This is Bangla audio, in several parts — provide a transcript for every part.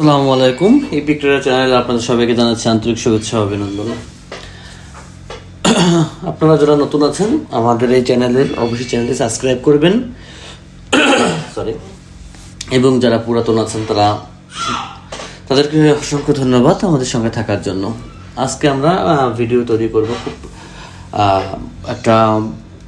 আসসালামু আলাইকুম। এই পিক্টোরিয়াল চ্যানেলে আপনাদের সবাইকে জানাচ্ছি আন্তরিক শুভেচ্ছা ও অভিনন্দন। আপনারা যারা নতুন আছেন আমাদের এই চ্যানেলের অবশ্যই চ্যানেলটি সাবস্ক্রাইব করবেন এবং যারা পুরাতন আছেন তাদেরকে অসংখ্য ধন্যবাদ আমাদের সঙ্গে থাকার জন্য। আজকে আমরা ভিডিও তৈরি করব খুব একটা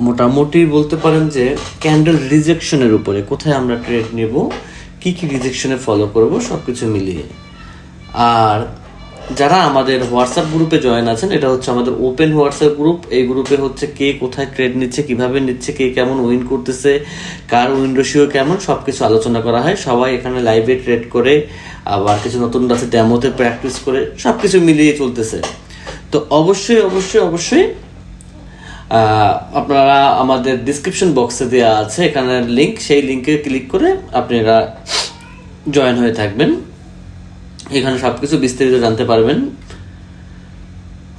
মোটামুটি বলতে পারেন যে ক্যান্ডেল রিজেকশনের উপরে, কোথায় আমরা ট্রেড নেব, কি কি রিজেকশনে ফলো করব, সব কিছু মিলিয়ে। আর যারা আমাদের হোয়াটসঅ্যাপ গ্রুপে জয়েন আছেন, এটা হচ্ছে আমাদের ওপেন হোয়াটসঅ্যাপ গ্রুপ। এই গ্রুপে হচ্ছে কে কোথায় ট্রেড নিচ্ছে, কিভাবে নিচ্ছে, কে কেমন উইন করতেছে, কার উইন রেশিও কেমন, সব কিছু আলোচনা করা হয়। সবাই এখানে লাইভে ট্রেড করে, আবার কিছু নতুন আছে ডেমোতে প্র্যাকটিস করে, সব কিছু মিলিয়ে চলতেছে। তো অবশ্যই অবশ্যই অবশ্যই আপনারা আমাদের ডিসক্রিপশন বক্সে দেওয়া আছে এখানে লিঙ্ক, সেই লিঙ্কে ক্লিক করে আপনারা জয়েন হয়ে থাকবেন। এখানে সব কিছু বিস্তারিত জানতে পারবেন।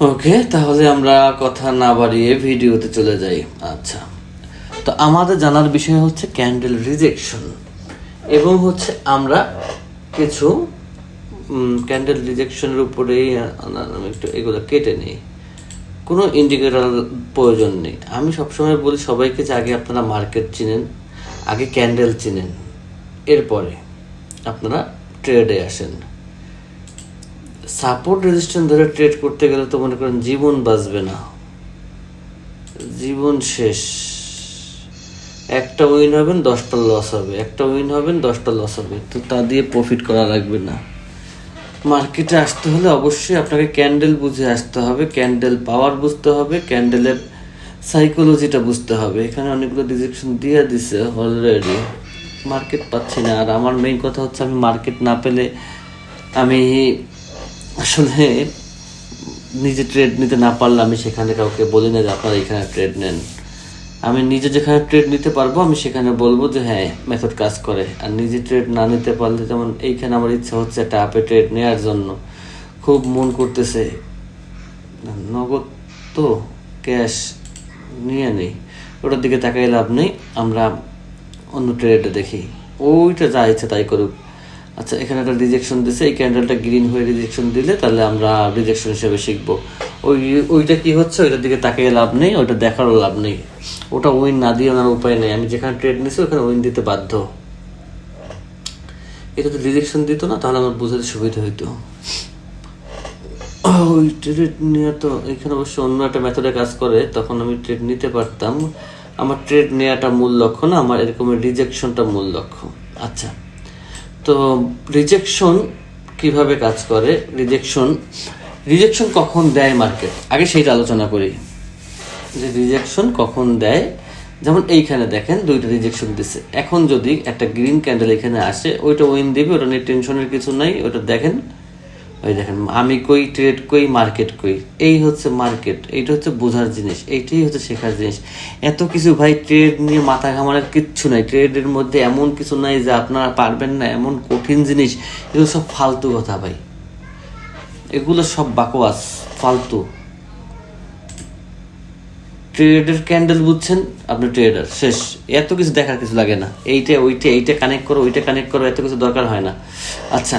ওকে, তাহলে আমরা কথা না বাড়িয়ে ভিডিওতে চলে যাই। আচ্ছা, তো আমাদের জানার বিষয় হচ্ছে ক্যান্ডেল রিজেকশন, এবং হচ্ছে আমরা কিছু ক্যান্ডেল রিজেকশনের উপরেই আমি একটু এগুলো কেটে নিই। কোনো ইন্ডিকেটর প্রয়োজন নেই। আমি সবসময় বলি সবাইকে যে আগে আপনারা মার্কেট চিনেন, আগে ক্যান্ডেল চিনেন, এরপরে আপনারা ট্রেডে আসেন। সাপোর্ট রেজিস্ট্যান্স ধরে ট্রেড করতে গেলে তো মনে করেন জীবন বাঁচবে না, জীবন শেষ। একটা উইন হবেন 10টা লস হবে, একটা উইন হবেন 10টা লস হবে, তো তা দিয়ে প্রফিট করা লাগবে না। মার্কেটে আসতে হলে অবশ্যই আপনাকে ক্যান্ডেল বুঝে আসতে হবে, ক্যান্ডেল পাওয়ার বুঝতে হবে, ক্যান্ডেলের সাইকোলজিটা বুঝতে হবে। এখানে অনেকগুলো রিজেকশন দিয়ে দিছে অলরেডি, মার্কেট পাচ্ছি না। আর আমার মেইন কথা হচ্ছে আমি মার্কেট না পেলে আমি আসলে নিজে ট্রেড নিতে না পারলে আমি সেখানে কাউকে বলি না যে আপনারা এখানে ট্রেড নেন। আমি নিজে যেখানে ট্রেড নিতে পারবো আমি সেখানে বলবো যে হ্যাঁ মেথড কাজ করে। আর নিজে ট্রেড না নিতে পারলে, যেমন এইখানে আমার ইচ্ছা হচ্ছে একটা আপে ট্রেড নেওয়ার জন্য, খুব মন করতেছে, নগদ তো ক্যাশ নিয়ে নেই, ওটার দিকে তাকাই লাভ নেই, আমরা অন্য ট্রেডে দেখি, ওইটা যা ইচ্ছে তাই করুক। আচ্ছা, এখানে একটা রিজেকশন দিছে, এই ক্যান্ডেলটা গ্রিন হয়ে রিজেকশন দিলে তাহলে আমরা রিজেকশন হিসেবে শিখবো। ওইটা কি হচ্ছে ওইটার দিকে তাকিয়ে লাভ নেই, ওইটা দেখারও লাভ নেই, ওটা উইন না দিয়ে ওনার উপায় নেই। আমি যেখানে ট্রেড নিছি ওখানে উইন দিতে বাধ্য। এটা তো রিজেকশন দিত না, তাহলে আমার বোঝাতে সুবিধা হইতো। ওই ট্রেড নেওয়া তো এখানে অবশ্য অন্য একটা মেথডে কাজ করে, তখন আমি ট্রেড নিতে পারতাম। আমার ট্রেড নেওয়াটা মূল লক্ষ্য না, আমার এরকমের রিজেকশনটা মূল লক্ষ্য। আচ্ছা, তো রিজেকশন কিভাবে কাজ করে, রিজেকশন কখন দেয় মার্কেট, আগে সেইটা আলোচনা করি যে রিজেকশন কখন দেয়। যেমন এইখানে দেখেন দুইটা রিজেকশন দিচ্ছে, এখন যদি একটা গ্রিন ক্যান্ডেল এখানে আসে ওইটা উইন দিবে, ওটা নিয়ে টেনশনের কিছু নাই। ওটা দেখেন, ওই দেখেন আমি কই, ট্রেড কই, মার্কেট কই, এই হচ্ছে মার্কেট। এইটা হচ্ছে বোঝার জিনিস, এইটাই হচ্ছে শেখার জিনিস। এত কিছু ভাই ট্রেড নিয়ে মাথা ঘামানোর কিচ্ছু নাই, ট্রেডের মধ্যে এমন কিছু নাই যে আপনারা পারবেন না, এমন কঠিন জিনিস। এগুলো সব ফালতু কথা ভাই, এগুলো সব বাকওয়াস, ফালতু। ট্রেডের ক্যান্ডেল বুঝছেন আপনি, ট্রেডার শেষ। এত কিছু দেখার কিছু লাগে না, এইটা কানেক্ট করো, ওইটা কানেক্ট করো, এত কিছু দরকার হয় না। আচ্ছা,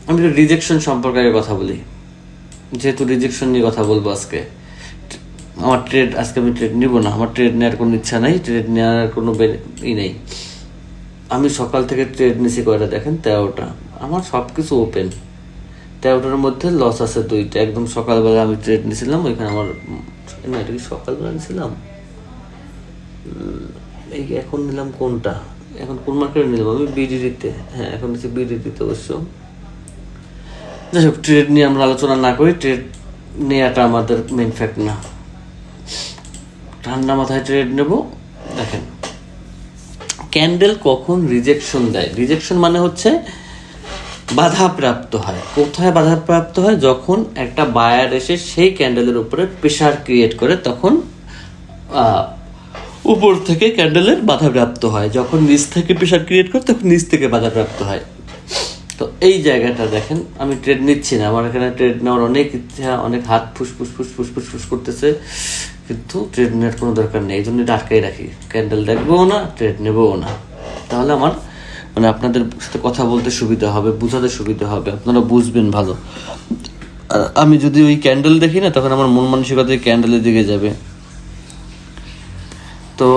আমি একটু রিজেকশন সম্পর্কে কথা বলি, যেহেতু রিজেকশন নিয়ে কথা বলবো আজকে। আমার ট্রেড আজকে আমি ট্রেড নিব না, আমার ট্রেড নেওয়ার কোনো ইচ্ছা নাই, ট্রেড নেওয়ার কোনো নেই। আমি সকাল থেকে ট্রেড নিছি কয়টা দেখেন, 13টা। আমার সব কিছু ওপেন, 13টার মধ্যে লস আছে 2টা। একদম সকালবেলা আমি ট্রেড নিয়েছিলাম, ওইখানে আমার না, এটা কি সকালবেলা নিয়েছিলাম, এই এখন নিলাম কোনটা, এখন কোন মার্কেটে নিলাম আমি, বিডিডিতে। হ্যাঁ, এখন নিচ্ছি বিডিডিতে অবশ্য। যাই হোক, ট্রেড নিয়ে আমরা আলোচনা না করি, ট্রেড নেওয়াটা আমাদের মেইন ফ্যাক্ট না। ঠান্ডা মাথায় ট্রেড নেব। দেখেন ক্যান্ডেল কখন রিজেকশন দেয়, রিজেকশন মানে হচ্ছে বাধাপ্রাপ্ত হয়। কোথায় বাধাপ্রাপ্ত হয়, যখন একটা বায়ার এসে সেই ক্যান্ডেলের উপরে প্রেশার ক্রিয়েট করে, তখন উপর থেকে ক্যান্ডেলের বাধাপ্রাপ্ত হয়। যখন নিচ থেকে প্রেশার ক্রিয়েট করে তখন নিচ থেকে বাধাপ্রাপ্ত হয়। তো এই জায়গাটা দেখেন, আমি ট্রেড নিচ্ছি না, আমার এখানে ট্রেড নেওয়ার অনেক ইচ্ছা, অনেক হাত ফুসফুস করতেছে, কিন্তু ট্রেড নেওয়ার কোনো দরকার নেই। এই জন্য আটকাই রাখি, ক্যান্ডেল দেখবও না, ট্রেড নেবও না, তাহলে আমার মানে আপনাদের সাথে কথা বলতে সুবিধা হবে, বোঝাতে সুবিধা হবে, আপনারা বুঝবেন ভালো। আর আমি যদি ওই ক্যান্ডেল দেখি না, তখন আমার মন মানসিকতা ওই ক্যান্ডেলের দিকে যাবে। তো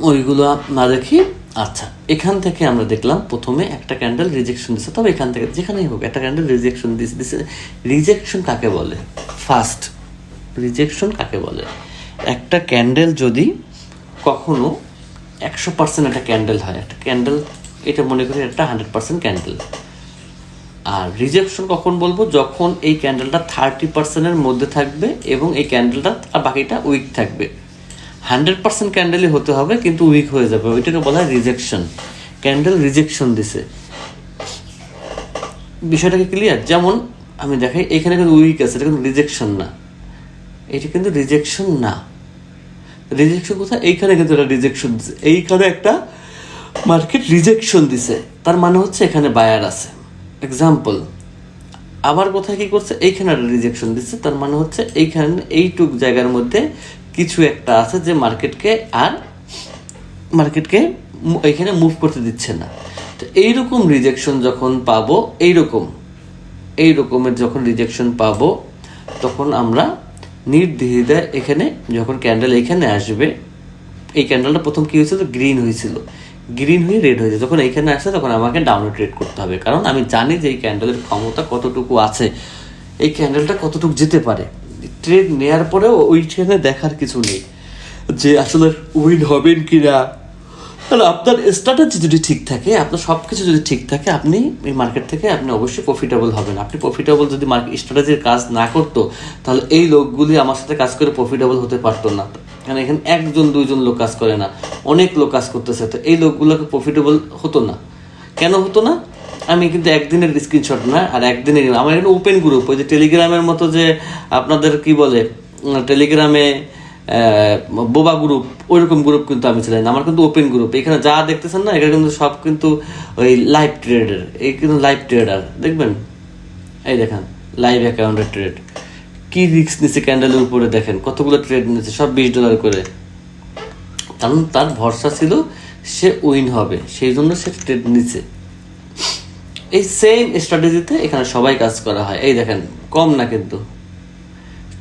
ওইগুলো না দেখি। আচ্ছা, এখান থেকে আমরা দেখলাম প্রথমে একটা ক্যান্ডেল রিজেকশন দিচ্ছে, তবে এখান থেকে যেখানেই হোক একটা ক্যান্ডেল রিজেকশন দিচ্ছে। রিজেকশন কাকে বলে? ফার্স্ট রিজেকশন কাকে বলে? একটা ক্যান্ডেল যদি কখনো 100% একটা ক্যান্ডেল হয়, একটা ক্যান্ডেল এটা মনে করি একটা 100% ক্যান্ডেল। আর রিজেকশন কখন বলবো? যখন এই ক্যান্ডেলটা 30%-এর মধ্যে থাকবে এবং এই ক্যান্ডেলটা আর বাকিটা উইক থাকবে। 100% ক্যান্ডেলই হতে হবে কিন্তু উইক হয়ে যাবে, ওইটাকে বলা হয় রিজেকশন। ক্যান্ডেল রিজেকশন দিছে, বিষয়টাকে ক্লিয়ার? যেমন আমি দেখাই, এখানে কিন্তু উইক আছে, এটা কিন্তু রিজেকশন না, এটা কিন্তু রিজেকশন না। রিজেকশন কোথায়? এইখানে কিন্তু এটা রিজেকশন দিছে, এইখানে একটা মার্কেট রিজেকশন দিছে, তার মানে হচ্ছে এখানে বায়ার আছে। এক্সাম্পল, আবার কোথায় কি করছে? এইখানে একটা রিজেকশন দিচ্ছে, তার মানে হচ্ছে এইখানে এইটুক জায়গার মধ্যে কিছু একটা আছে যে মার্কেটকে এইখানে মুভ করতে দিচ্ছে না। তো এইরকম রিজেকশন যখন পাবো, এইরকমের যখন রিজেকশন পাবো, তখন আমরা নির্দ্বিধায় এখানে যখন ক্যান্ডেল এখানে আসবে, এই ক্যান্ডেলটা প্রথম কী হয়েছিল? গ্রিন হয়েছিল, গ্রিন হয়ে রেড হয়েছে। যখন এইখানে আসে তখন আমাকে ডাউনে ট্রেড করতে হবে, কারণ আমি জানি যে এই ক্যান্ডেলের ক্ষমতা কতটুকু আছে, এই ক্যান্ডেলটা কতটুকু যেতে পারে। ট্রেড নেওয়ার পরেও ওইখানে দেখার কিছু নেই যে আসলে উইন হবেন কি না। তাহলে আপনার স্ট্র্যাটেজি যদি ঠিক থাকে, আপনার সব কিছু যদি ঠিক থাকে, আপনি এই মার্কেট থেকে আপনি অবশ্যই প্রফিটেবল হবেন। আপনি প্রফিটেবল যদি মার্কেট স্ট্র্যাটেজির কাজ না করতো, তাহলে এই লোকগুলি আমার সাথে কাজ করে প্রফিটেবল হতে পারতো না। কারণ এখানে 1-2 লোক কাজ করে না, অনেক লোক কাজ করতেছে, তো এই লোকগুলোকে প্রফিটেবল হতো না। কেন হতো না? আমি কিন্তু একদিনের স্ক্রিনশট না, আর একদিনের আমার এখানে ওপেন গ্রুপ, ওই যে টেলিগ্রামের মতো যে আপনাদের কি বলে টেলিগ্রামে বোবা গ্রুপ, ওইরকম গ্রুপ কিন্তু আমি চালাই না। আমার কিন্তু ওপেন গ্রুপ, এখানে যা দেখতেছেন না, এখানে কিন্তু সব কিন্তু ওই লাইভ ট্রেডার, এই কিন্তু লাইভ ট্রেডার। দেখবেন, এই দেখেন লাইভ অ্যাকাউন্টের ট্রেড, কি রিস্ক নিচ্ছে ক্যান্ডেলের উপরে, দেখেন কতগুলো ট্রেড নিচ্ছে, সব $20 করে। কারণ তার ভরসা ছিল সে উইন হবে, সেই জন্য সে ট্রেড নিচ্ছে। এই সেম স্ট্র্যাটেজিতে এখানে সবাই কাজ করা হয়। এই দেখেন, কম না কিন্তু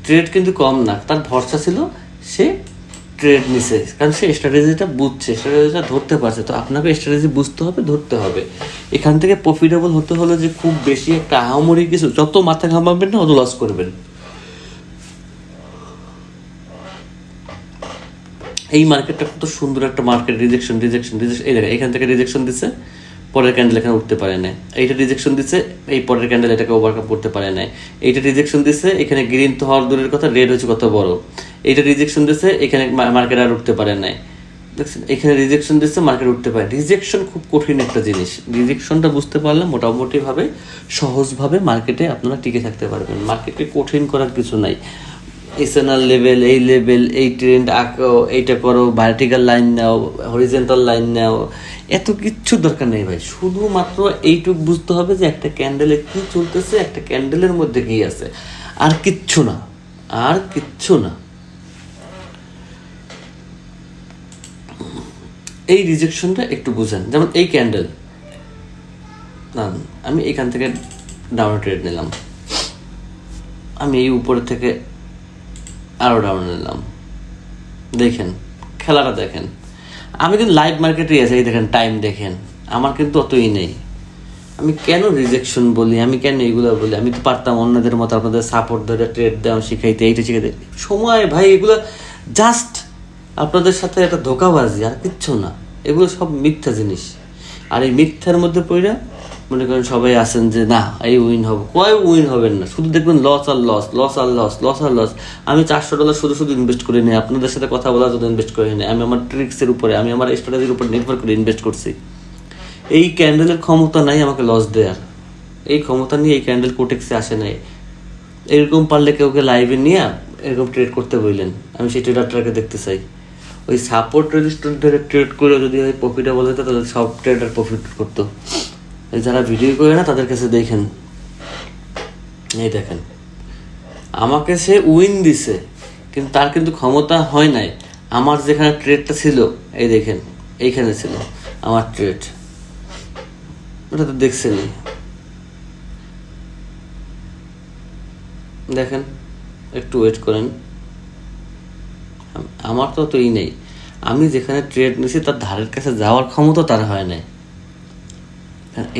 ট্রেড কিন্তু কম না, তার ভরসা ছিল, সে ট্রেড নিছে, কারণ সে স্ট্র্যাটেজিটা বুঝছে, স্ট্র্যাটেজিটা ধরতে পারছে। তো আপনাকে স্ট্র্যাটেজি বুঝতে হবে, ধরতে হবে। এখান থেকে প্রফিটেবল হতে হলে যে খুব বেশি একটা আহামরি কিছু, যত মাথা ঘামাবেন না অত লস করবেন। এই মার্কেটটা কত সুন্দর একটা মার্কেট, রিজেকশন। এই দেখেন, এখান থেকে রিজেকশন দিচ্ছে, পরের ক্যান্ডেল এখানে উঠতে পারে না। এইটা রিজেকশন দিচ্ছে, এই পরের ক্যান্ডেল এটাকে ওভারকাম করতে পারে না। এইটা রিজেকশন দিচ্ছে, এখানে গ্রিন তো হওয়ার দূরের কথা, রেড হচ্ছে কত বড়। এইটা রিজেকশন দিচ্ছে, এখানে মার্কেট আর উঠতে পারে না। দেখছেন, এখানে রিজেকশন দিচ্ছে, মার্কেট উঠতে পারে। রিজেকশন খুব কঠিন একটা জিনিস, রিজেকশনটা বুঝতে পারলে মোটামুটিভাবে সহজভাবে মার্কেটে আপনারা টিকে থাকতে পারবেন। মার্কেটকে কঠিন করার কিছু নাই। এসএনআর লেভেল, এই লেভেল, এই ট্রেন্ড আঁকো, এইটা করো, ভার্টিক্যাল লাইন নাও, হরিজেন্টাল লাইন নাও, এত কিচ্ছু দরকার নেই ভাই। শুধুমাত্র এইটুক বুঝতে হবে যে একটা ক্যান্ডেলে কি চলতেছে, একটা ক্যান্ডেলের মধ্যে কি আছে, আর কিচ্ছু না, আর কিচ্ছু না। এই রিজেকশনটা একটু বুঝেন। যেমন এই ক্যান্ডেল, না আমি এখান থেকে ডাউন ট্রেড নিলাম, আমি এই উপরে থেকে আরও ডাউন নিলাম। দেখেন খেলাটা, দেখেন আমি কিন্তু লাইভ মার্কেটেই আছি। এই দেখেন টাইম দেখেন, আমার কিন্তু অতই নেই। আমি কেন রিজেকশন বলি, আমি কেন এগুলো বলি? আমি তো পারতাম অন্যদের মতো আপনাদের সাপোর্ট ধরে ট্রেড দেওয়া শিখাইতে, এইটা শিখাইতে। সময় ভাই, এগুলো জাস্ট আপনাদের সাথে একটা ধোঁকাবাজি, আর কিচ্ছু না। এগুলো সব মিথ্যা জিনিস। আর এই মিথ্যার মধ্যে পড়ে মনে করেন সবাই আছেন যে না এই উইন হবে, কয় উইন হবেন না, শুধু দেখবেন লস আর লস, লস আর লস, লস আর লস। আমি $400 শুধু ইনভেস্ট করে নিই, আপনাদের সাথে কথা বলার জন্য ইনভেস্ট করে নিই। আমি আমার ট্রিক্সের উপরে, আমি আমার স্ট্র্যাটেজির উপর নির্ভর করে ইনভেস্ট করছি। এই ক্যান্ডেলের ক্ষমতা নাই আমাকে লস দেওয়ার, এই ক্ষমতা নিয়ে এই ক্যান্ডেল কোটেক্সে আসে নাই। এরকম পারলে কেউকে লাইভে নিয়ে এরকম ট্রেড করতে বললেন, আমি সেই ট্রেডারটাকে দেখতে চাই। ওই সাপোর্ট রেজিস্ট্যান্ট ধরে ট্রেড করে যদি ওই প্রফিটেবল হতো, তাহলে সব ট্রেডার প্রফিট করতো। যারা ভিডিও করে না তাদের কাছে দেখেন, এই দেখেন আমাকে সে উইন দিছে, কিন্তু তার কিন্তু ক্ষমতা হয় নাই। আমার যেখানে ট্রেডটা ছিল, এই দেখেন এইখানে ছিল, আমার ট্রেড, এটা তো দেখছেনই। দেখেন, একটু ওয়েট করেন, আমার তো এই নেই, আমি যেখানে ট্রেড নিছি তার ধারের কাছে যাওয়ার ক্ষমতা তার হয় নাই।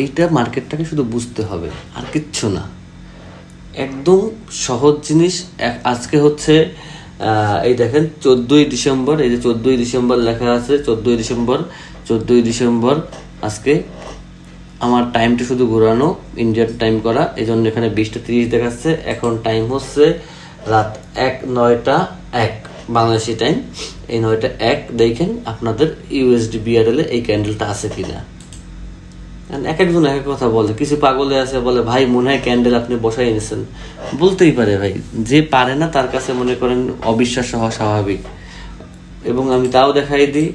এইটা মার্কেটটাকে শুধু বুঝতে হবে, আর কিচ্ছু না, একদম সহজ জিনিস। আজকে হচ্ছে এই দেখেন 14ই ডিসেম্বর, এই যে 14ই ডিসেম্বর লেখা আছে, 14ই ডিসেম্বর আজকে। আমার টাইমটা শুধু ঘোরানো, ইন্ডিয়ান টাইম করা, এই জন্য এখানে 20:30 দেখাচ্ছে। এখন টাইম হচ্ছে রাত 9:01 বাংলাদেশি টাইম। এই 9:01 দেখেন আপনাদের ইউএসডি বিআরএল এই ক্যান্ডেলটা আছে কিনা। এক একজন এক এক কথা বলে, কিছু পাগলে আছে বলে ভাই মনে হয় ক্যান্ডেল আপনি বসাই এনেছেন, বলতেই পারে ভাই, যে পারে না তার কাছে মনে করেন অবিশ্বাস হওয়া স্বাভাবিক। এবং আমি তাও দেখাই দিই,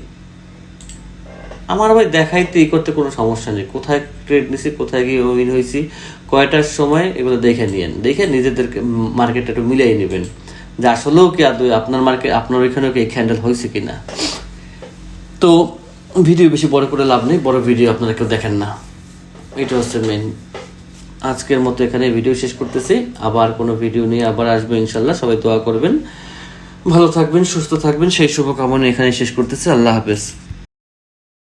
আমার ভাই দেখাইতে ই করতে কোনো সমস্যা নেই, কোথায় ট্রেড নিছি, কোথায় গিয়ে উইন হয়েছি, কয়টার সময়, এগুলো দেখে নিয়েন, দেখে নিজেদেরকে মার্কেটটা একটু মিলিয়ে নেবেন যে আসলেও কি আদৌ আপনার মার্কেট, আপনার ওইখানেও কি ক্যান্ডেল হয়েছে কিনা। তো ভিডিও বেশি বড় করে লাভ নেই, বড় ভিডিও আপনারা কেউ দেখেন না, এটা হচ্ছে মেন। আজকের মতো এখানে ভিডিও শেষ করতেছি, আবার কোনো ভিডিও নিয়ে আবার আসবো ইনশাল্লাহ। সবাই দোয়া করবেন, ভালো থাকবেন, সুস্থ থাকবেন, সেই শুভকামনা এখানে শেষ করতেছি। আল্লাহ হাফেজ।